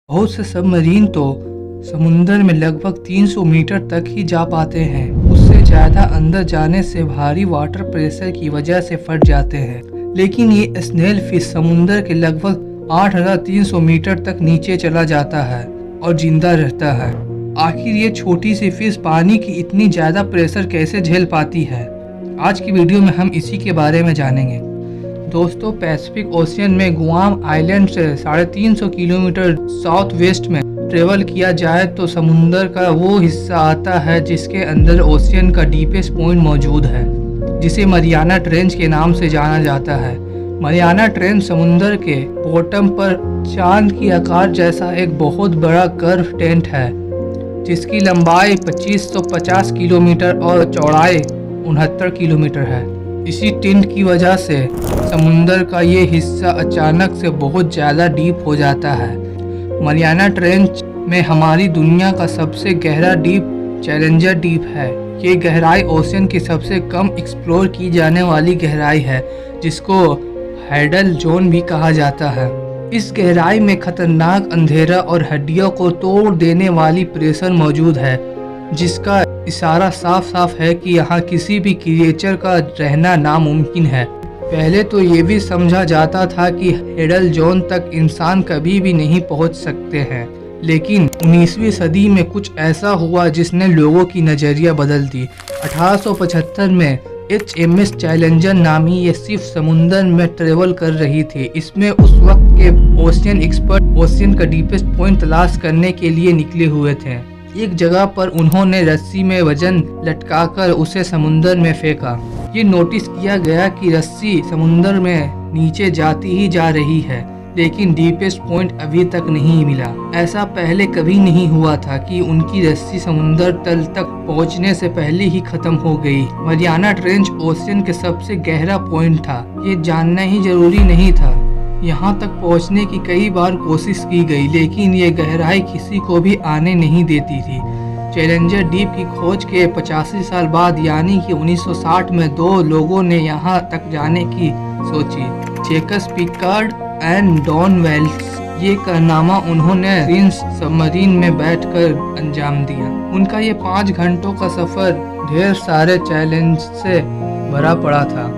बहुत से सबमरीन तो समुंदर में लगभग 300 मीटर तक ही जा पाते हैं। उससे ज़्यादा अंदर जाने से भारी वाटर प्रेशर की वजह से फट जाते हैं। लेकिन ये स्नेल फिश समुंदर के लगभग 8300 मीटर तक नीचे चला जाता है और जिंदा रहता है। आखिर ये छोटी सी फिश पानी की इतनी ज़्यादा प्रेशर कैसे झेल पाती है? आज की वीडियो में हम इसी के बारे में जानेंगे। दोस्तों, पैसिफिक ओशियन में गुआम आइलैंड से 350 किलोमीटर साउथ वेस्ट में ट्रेवल किया जाए तो समुंदर का वो हिस्सा आता है जिसके अंदर ओशियन का डीपेस्ट पॉइंट मौजूद है, जिसे मरियाना ट्रेंच के नाम से जाना जाता है। मरियाना ट्रेंच समुंदर के बॉटम पर चांद की आकार जैसा एक बहुत बड़ा कर्व टेंट है, जिसकी लंबाई 2550 किलोमीटर और चौड़ाई 69 किलोमीटर है। इसी टेंट की वजह से समुंदर का ये हिस्सा अचानक से बहुत ज़्यादा डीप हो जाता है। मरियाना ट्रेंच में हमारी दुनिया का सबसे गहरा डीप चैलेंजर डीप है। ये गहराई ओशियन की सबसे कम एक्सप्लोर की जाने वाली गहराई है, जिसको हैडल जोन भी कहा जाता है। इस गहराई में खतरनाक अंधेरा और हड्डियों को तोड़ देने वाली प्रेशर मौजूद है, जिसका इशारा साफ साफ है कि यहाँ किसी भी क्रिएचर का रहना नामुमकिन है। पहले तो ये भी समझा जाता था कि हैडल जोन तक इंसान कभी भी नहीं पहुँच सकते हैं, लेकिन 19वीं सदी में कुछ ऐसा हुआ जिसने लोगों की नज़रिया बदल दी। 1875 में HMS चैलेंजर नामी ये शिप समुंदर में ट्रेवल कर रही थी। इसमें उस वक्त के ओशियन एक्सपर्ट ओशियन का डीपेस्ट पॉइंट तलाश करने के लिए निकले हुए थे। एक जगह पर उन्होंने रस्सी में वजन लटकाकर उसे समुंदर में फेंका। ये नोटिस किया गया कि रस्सी समुंदर में नीचे जाती ही जा रही है, लेकिन डीपेस्ट पॉइंट अभी तक नहीं मिला। ऐसा पहले कभी नहीं हुआ था कि उनकी रस्सी समुंदर तल तक पहुंचने से पहले ही खत्म हो गई। मरियाना ट्रेंच ओशियन के सबसे गहरा पॉइंट था। ये जानना ही जरूरी नहीं था। यहाँ तक पहुँचने की कई बार कोशिश की गई, लेकिन ये गहराई किसी को भी आने नहीं देती थी। चैलेंजर डीप की खोज के 85 साल बाद यानी कि 1960 में दो लोगों ने यहाँ तक जाने की सोची, Jacques Piccard and Don Walsh. ये कारनामा उन्होंने प्रिंस सबमरीन में बैठकर अंजाम दिया। उनका ये 5 घंटों का सफर ढेर सारे चैलेंज से भरा पड़ा था।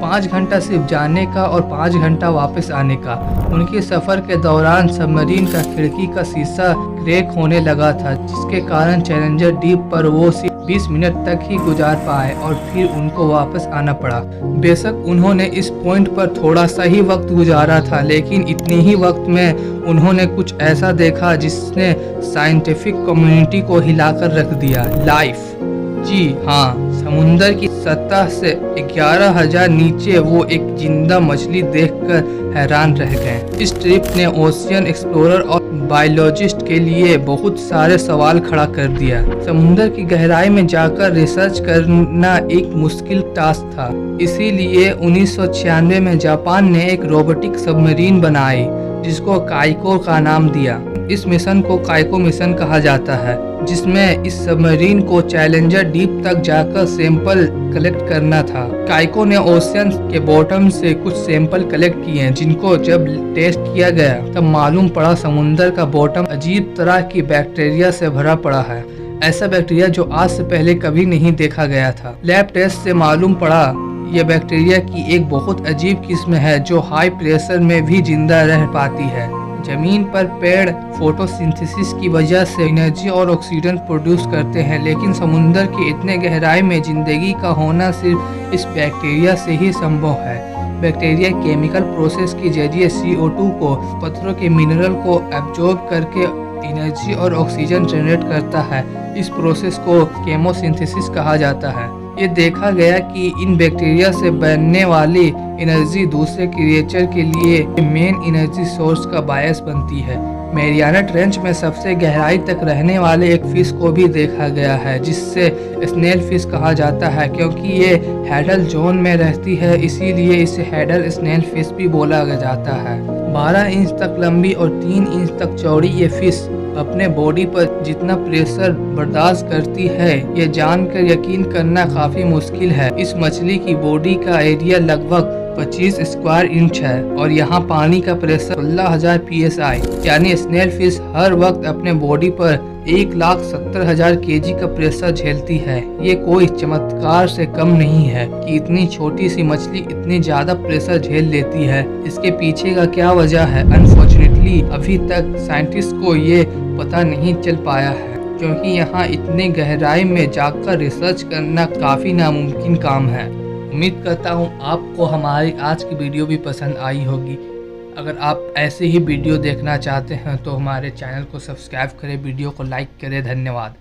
5 घंटा सिर्फ जाने का और 5 घंटा वापस आने का। उनके सफर के दौरान सबमरीन का खिड़की का शीशा क्रैक होने लगा था, जिसके कारण चैलेंजर डीप पर वो सिर्फ 20 मिनट तक ही गुजार पाए और फिर उनको वापस आना पड़ा। बेशक उन्होंने इस पॉइंट पर थोड़ा सा ही वक्त गुजारा था, लेकिन इतने ही वक्त में उन्होंने कुछ ऐसा देखा जिसने साइंटिफिक कम्युनिटी को हिलाकर रख दिया। लाइफ, जी हाँ, समुंदर की सतह से 11,000 नीचे वो एक जिंदा मछली देखकर हैरान रह गए। इस ट्रिप ने ओशियन एक्सप्लोरर और बायोलॉजिस्ट के लिए बहुत सारे सवाल खड़ा कर दिया। समुंदर की गहराई में जाकर रिसर्च करना एक मुश्किल टास्क था। इसीलिए 1996 में जापान ने एक रोबोटिक सबमरीन बनाई, जिसको काइको का नाम दिया। इस मिशन को काइको मिशन कहा जाता है, जिसमें इस सबमरीन को चैलेंजर डीप तक जाकर सैंपल कलेक्ट करना था। काइको ने ओशियन के बॉटम से कुछ सैंपल कलेक्ट किए, जिनको जब टेस्ट किया गया तब मालूम पड़ा समुंदर का बॉटम अजीब तरह की बैक्टीरिया से भरा पड़ा है। ऐसा बैक्टीरिया जो आज से पहले कभी नहीं देखा गया था। लैब टेस्ट से मालूम पड़ा यह बैक्टीरिया की एक बहुत अजीब किस्म है, जो हाई प्रेशर में भी जिंदा रह पाती है। जमीन पर पेड़ फोटोसिंथेसिस की वजह से एनर्जी और ऑक्सीजन प्रोड्यूस करते हैं, लेकिन समुंदर की इतने गहराई में जिंदगी का होना सिर्फ इस बैक्टीरिया से ही संभव है। बैक्टीरिया केमिकल प्रोसेस के जरिए CO2 को पत्थरों के मिनरल को एब्जॉर्ब करके एनर्जी और ऑक्सीजन जनरेट करता है। इस प्रोसेस को केमोसिंथेसिस कहा जाता है। ये देखा गया कि इन बैक्टीरिया से बनने वाली एनर्जी दूसरे क्रिएचर के लिए मेन एनर्जी सोर्स का बायस बनती है। मैरियाना ट्रेंच में सबसे गहराई तक रहने वाले एक फिश को भी देखा गया है, जिससे स्नेल फिश कहा जाता है। क्योंकि ये हैडल जोन में रहती है, इसीलिए इसे हैडल स्नेल फिश भी बोला जाता है। 12 इंच तक लंबी और 3 इंच तक चौड़ी ये फिश अपने बॉडी पर जितना प्रेशर बर्दाश्त करती है, ये जानकर यकीन करना काफ़ी मुश्किल है। इस मछली की बॉडी का एरिया लगभग 25 स्क्वायर इंच है और यहाँ पानी का प्रेशर 16,000 PSI, यानी स्नेल फिश हर वक्त अपने बॉडी पर 1,70,000 kg का प्रेशर झेलती है। ये कोई चमत्कार से कम नहीं है कि इतनी छोटी सी मछली इतनी ज्यादा प्रेशर झेल लेती है। इसके पीछे का क्या वजह है, अनफॉर्चुनेटली अभी तक साइंटिस्ट को ये पता नहीं चल पाया है, क्योंकि यहाँ इतने गहराई में जाकर रिसर्च करना काफ़ी नामुमकिन काम है। उम्मीद करता हूँ आपको हमारी आज की वीडियो भी पसंद आई होगी। अगर आप ऐसे ही वीडियो देखना चाहते हैं तो हमारे चैनल को सब्सक्राइब करें, वीडियो को लाइक करें। धन्यवाद।